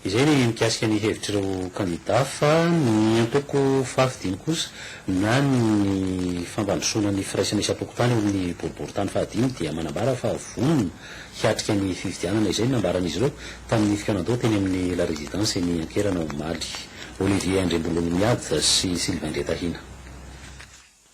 izay ny mikasika ny hevitr'ireo kandida fa ny ataoko fahafidiny kosa na ny fampandrosoana ny firaisana isam-pokotany amin'ny boriboritany fahadimy dia manambara fa vonona hiatrika ny fifidianana izay nambaran'izy ireo tamin'ny fikanadao teny amin'ny la résidence ny ankerana omaly Olivier Andrembolony Miady sy Sylvain Retahina.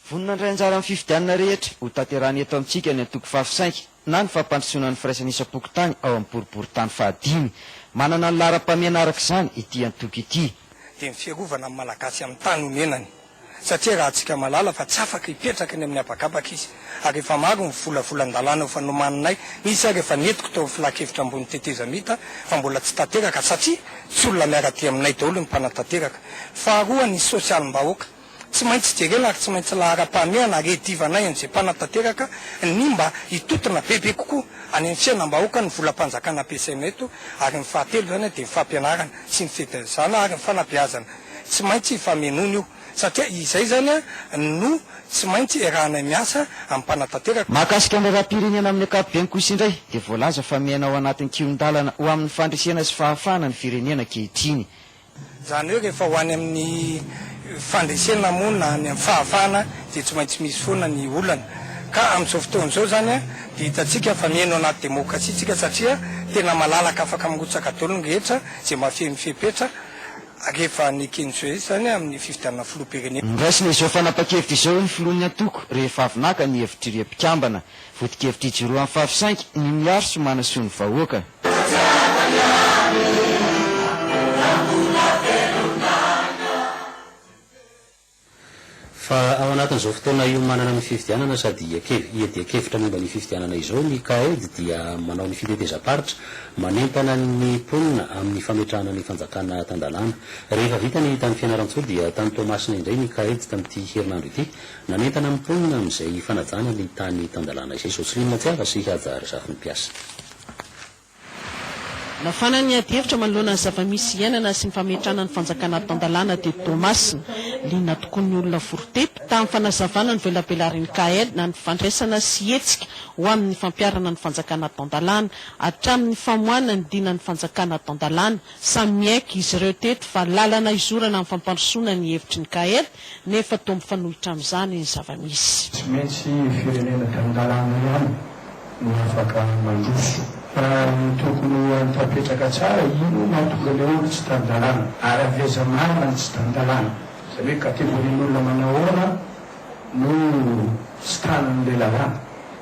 Vonona indray anjara amin'ny fifidianana rehetra ho tanterahany eto amintsika ny antoko fahafisainky na ny fampandrosoana ny firaisana isam-pokotany ao amin'ny boriboritany fahadimy. Manana ny laram-pamiana araka izany ity antoko ity. Dia ny fiarovana amin'ny malagasy amin'ny tany omenany satria raha antsika malala fa tsy afaka hipetraka ny amin'ny abakabaka izy ary efa maro ny volavolan-dalàna ho fanomaninay misy ary efa netiko tao filakevitra ambony tetezamita fa mbola tsy tanteraka satria tsy olona miara-ty aminay daholo ny mpanatanteraka. Faharoa ny sosialim-bahoaka tsy maintsy jerena ary tsy maintsy lahara-pahamehana redivanay an'izay mpanatanteraka ny mba hitotona bebe kokoa any amin'ny fiainam-bahoaka ny volam-panjakana ampiasaina eto ary ny fahatelo zany dia ny fampianarana sy ny fitezana ary ny fanabeazana tsy maintsy hifamenoana io satria izay zany no tsy maintsy erahanay miasa amin'ny mpanatanteraka. Mahakasika ny raha-pirenena amin'ny ankapobeny kosa indray dia voalaza fa miaina ao anatin'ny kion-dalana ho amin'ny fandresena sy fahafahana ny firenena ankehitriny. Zany hoe rehefa ho any amin'ny fandresena moa na any amin'ny fahafahana dia tsy maintsy misy foana ny olana ka amin'izao fotoan'izao zany dia hitantsika fa miaino anaty demokrasia tsika satria tena malalaka afaka mirotsaka daholo ny rehetra izay mahafehy mifepetra rehefa ny kenjoe zany amin'ny fifidianana filoham-pirenena. Niraisina izao fanapa-kevitra izao ny filohan'ny antoko rehefa avy naka ny hevitry-repikambana voto-kevitra ijoroa amin'ny fahafisainky ny miaro sy manasoa ny vahoaka. Fa ao anatin'izao fotoana io manana ny fifidianana sady hiadian-kevitra momba ny fifidianana izao ny CAED dia manao ny fitetezam-paritra manentana ny mponina amin'ny fametrahana ny fanjakana tan-dalàna. Rehefa vita ny tany fianaran-tsolo dia tany Tomasina indray ny CAED tamin'ity herinandro ity nanentana ny mponina amin'izay fanajana ny tany tan-dalàna izay Joseline Matsiava sy Hajar Zafy ny mpiasa. Nafana ny ady-hevitra manoloana ny zava-misy iainana sy ny fametrahana ny fanjakana tan-dalàna dia Tomasina liana tokoa ny olona foroteto tamin'ny fanazavana ny velabelarin'ny CAED na ny fandraisana sy hetsika ho amin'ny fampiarana ny fanjakana tan-dalàna hatramin'ny famoahana ny dina ny fanjakana tan-dalàna. Samy miaiky izy ireo teto fa lalana izorana amin'ny fampandrosoana ny hevitry ny CAED nefa tombo fanohitra amin'izany ny zava-misy. Tsy maintsy firenena tan-dalàna ihany no afaka mandroso. Tokony antapetraka tsara ino mahatonga ilay olo tsy tan-dalàna ary aveza marina tsy tan-dalàna zany hoe kategorian'olona manahoana no tsy tanan'ilay lalàna.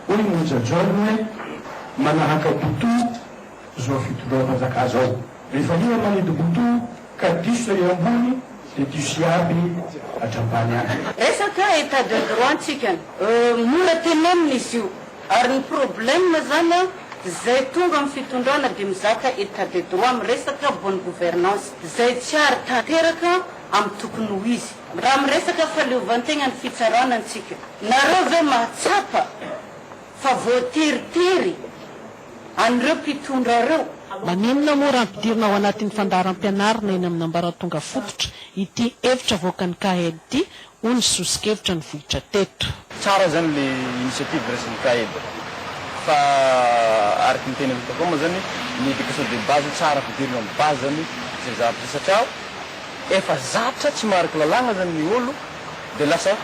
Hoy ny jajaona hoe manahaka boto zao fitondram-panjaka zao rehefa ina manidy boto ka diso eo ambony dia diso iaby atrambany any. Resaka état de droit antsika mora tenenina izy io ary ny problème zany zay tonga amin'ny fitondrana dia mizaka état de droit miresaka bonne gouvernance zay tsy ary tanteraka amin'ny tokony ho izy. Raha miresaka faleovantegna ny fitsarana antsika nareo ve mahatsapa fa voateritery an'ireo mpitondra reo. Maninona moa raha ampidirina ao anatin'ny fandaharam-pianarana eny amin'ny ambaratonga fototra ity hevitra voaka ny CAED ity hoy ny sosikevitra ny vohitra teto. Tsara zany le initiative resan'ny CAED fa araky ny tena vitako moa zany ny éducation de base tsara fidirina amin'ny base zany zay zavatra satria efa zatra tsy maharaky lalàna zany ny olo dia lasa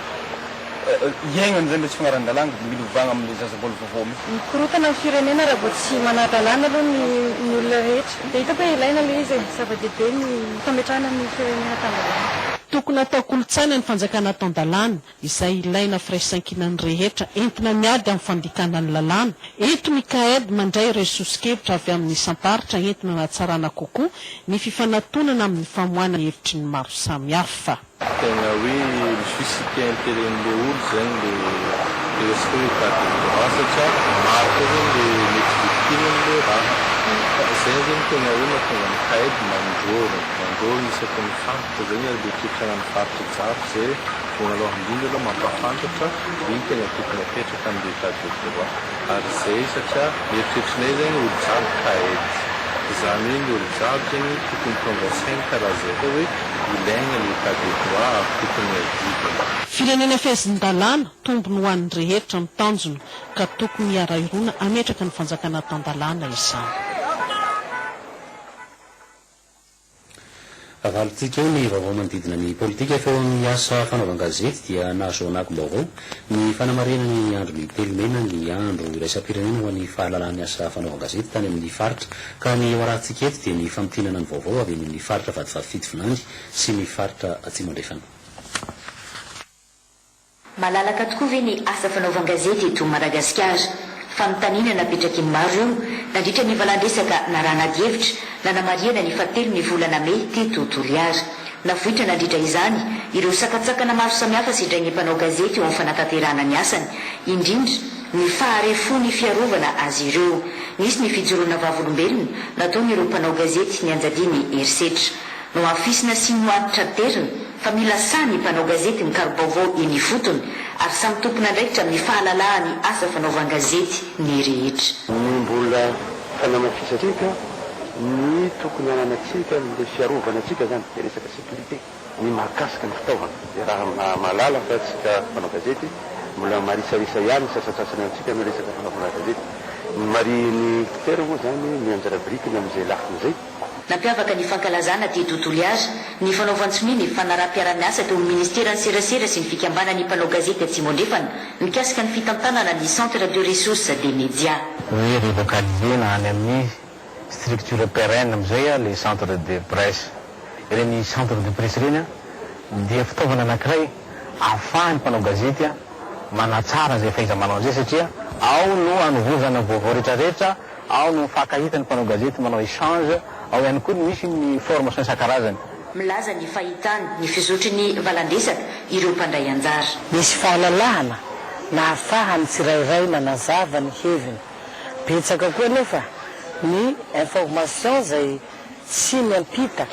iainany zany le tsy fagnaran'ny lalàna dia milovagna amin'ny zazaboly vaovao mihitsy. Mikorotana amin'ny firenena raha vao tsy mana-dalàna aloha ny olona rehetra dia hitako hoe ilaina ilay izy zava-dehibe ny fametrahana ny firenena tan-dalàna. Tokony atao kolotsaina ny fanjakana tan-dalàna izay ilaina firaisan-kinan'ny rehetra entina miady amin'ny fandikana ny lalàna. Eto ny CAED mandray ireo sosikevitra avy amin'ny isam-paritra entina natsarana kokoa ny fifanantonana amin'ny famoahana hevitry ny maro samihafa. Tegna hoe misy intérêt-n'ilay olo zany le resaka hoe état de droit satria maro koa zany le mety victimen'ilay raha. Zay zany tegna hoe mahatonga ny CAED mandrôro isaky ny fantatra zany ary dia ketrana ny faritra jiaby zay voanaloha indrindra aloha mampafantatra iny tegna tokony apetraka amin'ny état de droit ary zay satria eritreritrinay zany olo jiaby CAED zany hoe ny olo jiaby zany tokony tonga sainy karaha zay hoe ilaigna l'état de droit tokony adivana. Firenena fehezin-dalàna tombony ho an'ny rehetra mitanjona ka tokony hiara-irona ametraka ny fanjakana tan-dalàna izany. Avalintsika eo ny vaovao manodidina ny politika feo amin'ny asa fanaovan-gazety dia nahazo anakom-baovao ny fanamarena ny andro ny telomena ny andro iraisam-pirenena ho an'ny fahalalany asa fanaovan-gazety tany amin'ny faritra ka ny eo arahantsika eto dia ny fampitinana ny vaovao avy amin'ny faritra vadivavifito vinandy sy ny faritra atsimondrefana. Malalaka tokoa ve ny asa fanaovan-gazety eto Madagasikara. Fanontaniana napetraky ny maro eo nandritra ny valandresaka narana hevitra nanamariana ny fatelo ny volana May teto Toliara. Navohitra nandritra izany ireo sakatsakana maro samihafa sidray ny mpanao gazety eo amin'ny fanatanterahana ny asany, indrindra ny faharefo ny fiarovana azy ireo. Nisy ny fijoroana vavolombelona nataon'ireo mpanao gazety ny anjadiany herisetra. No afisina sy noanitra terina fa mila sany mpanao gazety ny karibaovao eny fotony ary samy tompona andraikitra amin'ny fahalalahany asa fanaovan-gazety ny rehetra. Ny mbola fanamafisatsika ny tokony ananatsika le fiarovana atsika zany de resaka sécurité ny mahakasika ny fitaovana de raha malala fa tsika mpanao gazety mbola marisarisa ihany sasasasany antsika ny resaka fanaovana gazety mari ny tera moa zany ny anjara brikiny amin'izay lafin'izay. Nampiavaka ny fankalazana teto Toliara ny fanaovantsony ny fanaram-piara-miasa teo amin'ny ministera ny serasera sy ny fikambanany mpanao gazety Atsimondrefana mikasika ny fitantanana ny centre de ressources des médias. Oui, relocalisena any amin'ny structure pérenne amizay le centre de presse. Ireny centre de presse ireny dia fitaovana anankiray ahafahan'ny mpanao gazety manatsara zay fahaiza manao an'izay satria ao no anovozana vaovao rehetrarehetra, ao no fakahitany mpanao gazety manao échange, ao ihany koa misy ny formation isan-karazany. Milaza ny fahitany ny fizotry ny valandresaka ireo mpandray anjara. Misy fahalalahana na ahafahany tsirairay manazava ny heviny. Betsaka koa nefa ny information zay tsy miampita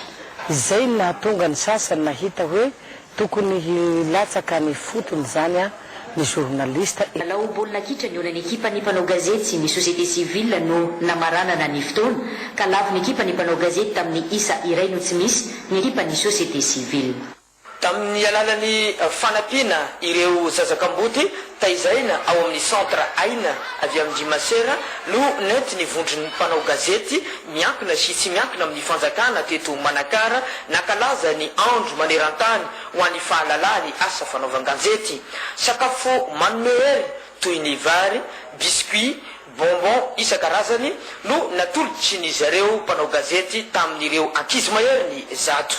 izay nahatonga ny sasany nahita hoe tokony hilatsaka ny fotony zany ny journaliste. Lalao baolina kitra ny olany ekipa ny mpanao gazety sy ny société civile no namaranana ny fotoana ka lavo ny ekipa ny mpanao gazety tamin'ny isa iray no tsy misy ny ekipa ny société civile. Tamin'ny alalany fanampiana ireo zazakamboty taizaina ao amin'ny centre aina avy amin'ny Dimasera no nety ny vondry ny mpanao gazety miankina sy tsy miankina amin'ny fanjakana teto Manakara nakalaza ny andro maneran-tany ho an'ny fahalalahany asa fanaovan-gazety. Sakafo manome hery toy ny vary, biscuit, bonbon isan-karazany no natolotry ny zareo mpanao gazety tamin'ireo ankizy mahery ny zato.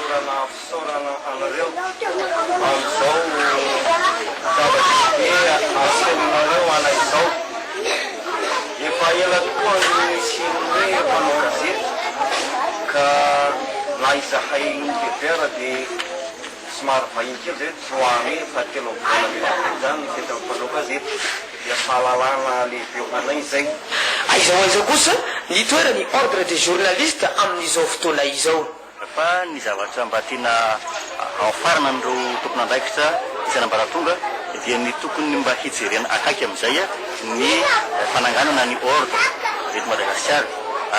Fisaorana anareo amin'izao zava-dehibe asenonareo ana izao efa ela tokoa ny siron'ny mpanao gazety ka na izahay notevera dia somary vahiny kely zay troany fahatelo volana zany ny fety mpanao gazety dia fahalalana lehibe anay zay. Aizao kosa ny toerany ordre des journalistes amin'izao fotoana izao. Fa ny zavatra mba tena aofarana n'ireo tompona andraikitra isan'ambaratonga dia ny tokony mba hijerena akaiky amin'izay ny fananganana ny ordre eto Madagasikara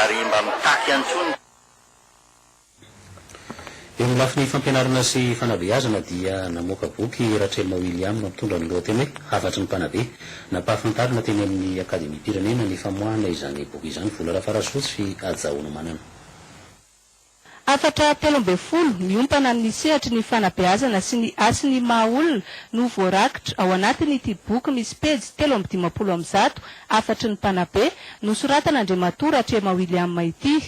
ary mba mitaky ihany koa. Eo amin'ny lafiny fampianarana sy fanabeazana dia namoaka boky Ratrelma William mitondra ny lohateny hoe hafatry ny mpanabe nampahafantarina teny amin'ny akademia pirenena ny famoahana izany boky izany vola rafarasotsy ajahoana manana. Afatra 13 miompana ny sehatra ny fanabeazana sy ny asiny mahaolona no voarakitra ao anatin'ity boky misy pejy 350 afatry ny mpanabe nosoratana Andriamatora Ratrelma William ity.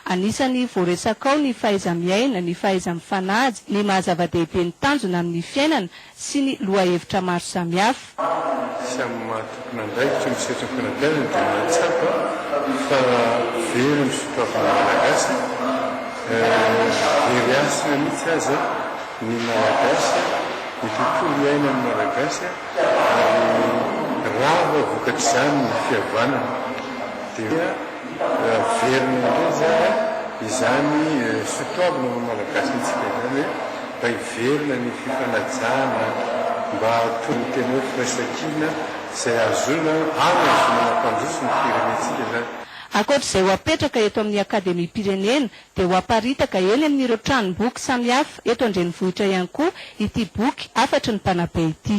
Anisany voaresakao ny fahaiza-miaina, ny fahaiza-mifanajy, ny mahazava-dehibe ny tanjona amin'ny fiainana sy ny lohahevitra maro samihafa. Samy mahatokona andraikitra ny sehatra ny fanabeazana dia mahatsapa fa very ny sotoavana malagasy. Very asina mihitsy aza ny malagasy, ny tontolo iaina ny malagasy raha vokatra izany ny fihavanana dia verina indray izany sotoavana ny malagasy ntsika izany hoe mba hiverina ny fifanajana mba tony tena hoe firaisankina izay azona azona mampandroso ny firenentsika izany. Ankoatr'izay ho apetraka eto amin'ny akademia pirenena dia ho aparitaka eny amin'ireo tranom-boky samihafa eto andrenivohitra ihany koa ity boky afatry ny mpanabe ity.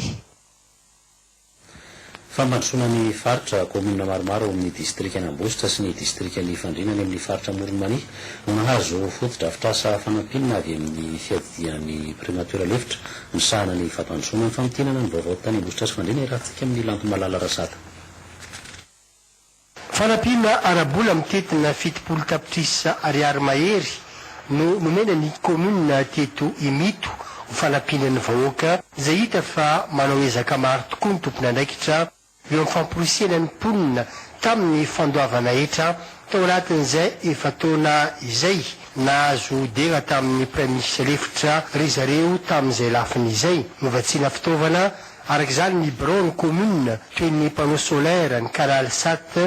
fampandrosoana ny faritra komina maromaro amin'ny distrika Anambositra sy ny distrika ny Fandrinany amin'ny faritra Moronmani no nahazo fotodrafitrasa fanampinana avy amin'ny fiadian'ny primatura lefitra misahana ny fampandrosoana ny famotinana ny vaovao tany Ambositra sy Fandrina rahantsika amin'ny lanto malala rasata. Fanampina arabola mitetina fitopolo tapitrisa ariary mahery no nomena ny komuna teto Imito ho fanampinan'ny vahoaka izay hita fa manao ezaka maro tokoa ny tompon'andraikitra eo amin'ny famporisiana ny mponina tamin'ny fandoavana hetra tao anatin'izay efa taona izay nahazo dera tamin'ny praiminisitra lefitra ry zareo tamin'izay lafiny izay novatsiana fitaovana arak'izany ny bureau ny komuna toy ny panneau solaire ny canal sat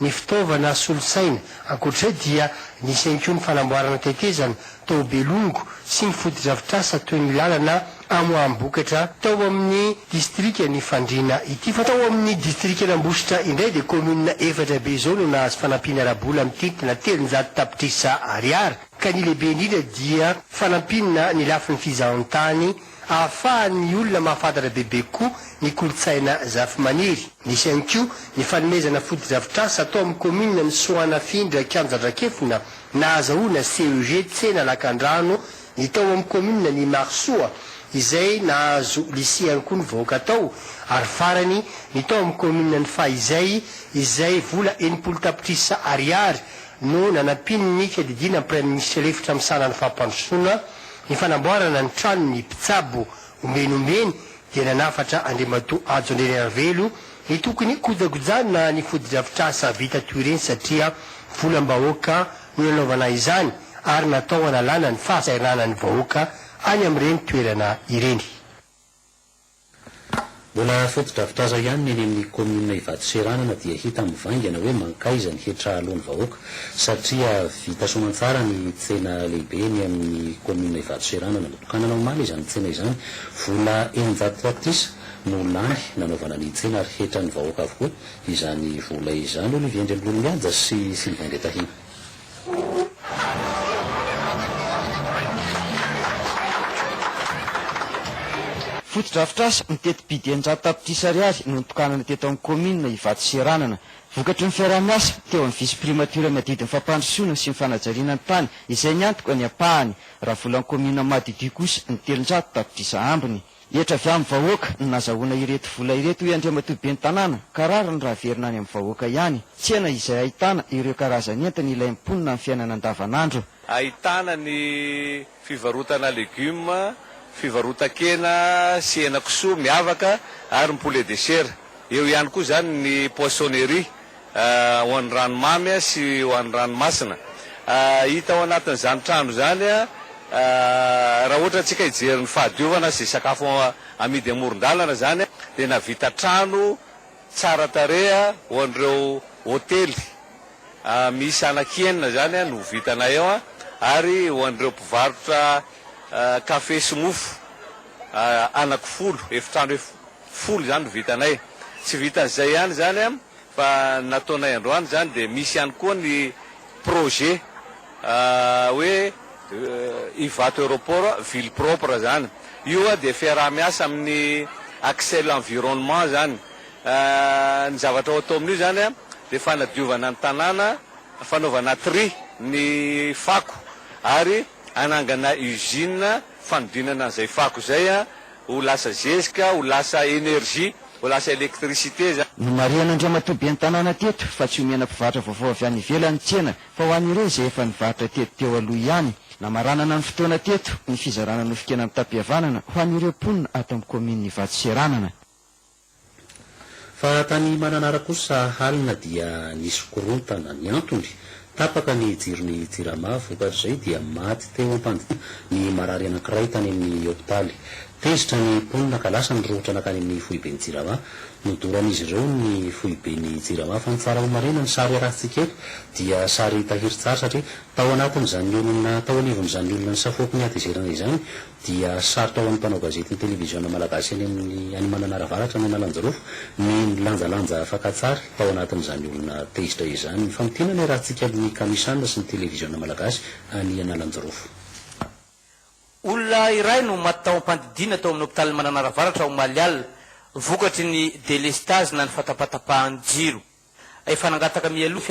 ny fitaovana solosaina ankoatray dia nisy ihany koa ny fanamboarana tetezana tao Belongo sy ny fotodrafitrasa toy ny lalana Amoambokatra tao amin'ny distrika ny Fandrina ity. Fa tao amin'ny distrika Anambositra indray dia komuna efatra be izao no nahazo fanampina arabola mititina 300 tapitrisa ariary ka ny lehibe indrindra dia fanampina ny lafin'ny fizahan-tany ahafahan'ny olona mahafantatra bebe koa ny kolotsaina zafimaniry. Nisy ihany koa ny fanomezana fotodrafitrasa atao amin'ny komuna ny Soanafindra Kianjandrakefona na azahoana CEG tsena lakandrano ny tao amin'ny komuna ny Marsoa izay nahazo lycée ihany koa ny vahoaka tao ary farany ny tao amin'ny komuna ny Fahizay izay vola 80 tapitrisa ariary no nanampiny ny fiadidiana praiminisitra lefitra misana ny fampandrosoana ny fanamboarana ny trano ny mpitsabo omenombeny dia nanafatra Andriamatoa Ajo Andrenarvelo ny tokony kojakojana ny fotodrafitrasa vita toy ireny satria volam-bahoaka no nanaovana izany ary natao analana ny fahasahiranany vahoaka any amin'ireny toerana ireny. Mbola fotodrafitrasa ihany ny eny amin'ny komuna Ivato-Seranana dia hita mivaingana hoe mankaiza ny hetra alohan'ny vahoaka satria vita soamantsara ny tsena lehibe ny amin'ny komuna Ivato-Seranana natokanana omaly izany tsena izany vola 100 tapitrisa no lany nanaovana ny tsena ary hetra ny vahoaka avokoa izany vola izany Olivier Ndrembolonianja sy Sylvain Ndretahina. Fotodrafitrasa mitety-bidy 100 tapitrisa ariary no nitokanana teto amin'ny komuna Ivato-Seranana. Vokatry ny fiaraha-miasa teo amin'ny vice primature madidin'ny fampandrosoana sy ny fanajariana ny tany izay ny antoka ny apahany raha volan'ny komuna Madidio kosa ny 300 tapitrisa ambiny. Etra avy amin'ny vahoaka ny nazahoana ireto vola ireto hoe Andriamatoa ben'ny tanàna karara ny raha verina any amin'ny vahoaka ihany. Tsena izay ahitana ireo karazany entana ilay mponina amin'ny fiainana andavanandro. Ahitana ny fivarotana legioma, fivarotan-kena sy hena-kisoa miavaka ary ny poulet de chair. Eo ihany koa zany ny poissonnerie ho an'ny ranomamy sy ho an'ny ranomasina. Hita ao anatin'izany trano zany raha ohatra antsika hijery ny fahadiovana sy sakafo amidy amoron-dalana zany dia navita trano tsara tareha ho an'ireo hotely misy anakienina zany no vitana eo ary ho an'ireo mpivarotra kafe sy mofo anaky folo efitrano folo zany no vitanay. Tsy vitan'izay ihany zany fa nataonay androany zany dia misy ihany koa ny projet hoe Ivato aéroport ville propre zany. Io dia fiaraha-miasa amin'ny accès l'environnement zany. Ny zavatra ho atao amin'io zany dia fanadiovana ny tanàna, fanaovana tri ny fako ary anangana usine fanodinana an'izay fako zay ho lasa zezika, ho lasa énergie, ho lasa électricité zany. No marian'Andriamatoa ben'ny tanàna teto fa tsy omena mpivarotra vaovao avy any ivelany tsena fa ho an'ireo izay efa nivarotra teto teo aloha ihany. Namaranana ny fotoana teto ny fizarana ny fikena amin'ny tapihavanana ho an'ireo mponina ato amin'ny komuna Ivato-Seranana. Fa tany Mananara kosa halina dia nisy korontana ny antony tapaka ny jirony Jirama vokatr'izay dia maty teo am-pandiniana ny marary anankiray tany amin'ny hopitaly. Tezitra ny mponina ka lasa nyrohotra nakany amin'ny foiben'ny Jirama. Nodoran'izy ireo ny foiben'ny Jirama fa ny tsara ho marina ny sary arahantsika eto dia sary tahiry tsara satria tao anatin'izany olona tao anivon'izany olona ny safoky ny atezerana izany dia sary tao amin'ny mpanao gazety ny televiziona malagasy any Mananara Avaratra ny Analanjarofo ny lanjalanja fakantsary tao anatin'izany olona tezitra izany ny famotiana ny rahantsika amin'ny kamisanina sy ny televiziona malagasy any Analanjarofo. Olona iray no maty tao am-pandidiana tao amin'ny hopitaly Mananara Avaratra ao Malial. vokatry ny délestage na ny fatapatapahan-jiro efa nangataka mialoha